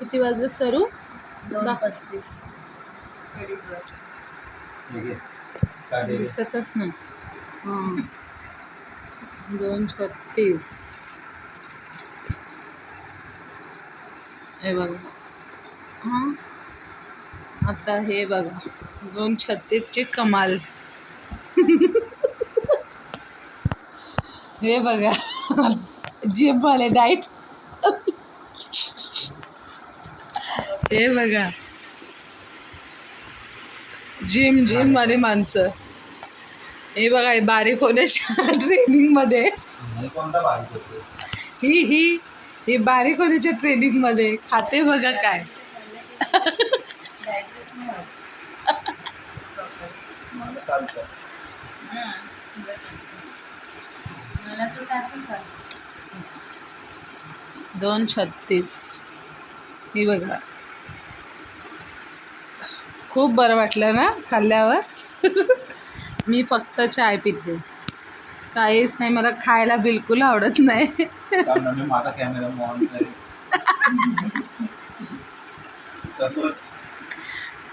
किती वाजले सरू? 2:35 अडीच वाजता. दिसतच नाही. हां 2:36. हे बघा. हां आता हे बघा 2:36ची कमाल. हे बघा जिम वाले डाईट. हे बघा जिम वाली माणसं. हे बघा हे बारीक होण्याच्या ट्रेनिंग मध्ये. ही बारीक होण्याच्या ट्रेनिंग मध्ये खाते बघा काय. डायजेस्ट नाही होत. 2:36. ही बघा खूप बरं वाटलं ना खाल्ल्यावर. मी फक्त चाय पिते, काहीच नाही. मला खायला बिलकुल आवडत नाही.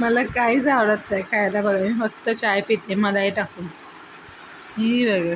मला काहीच आवडत नाही खायला. बघा मी फक्त चाय पिते मलाई टाकून. ही बघा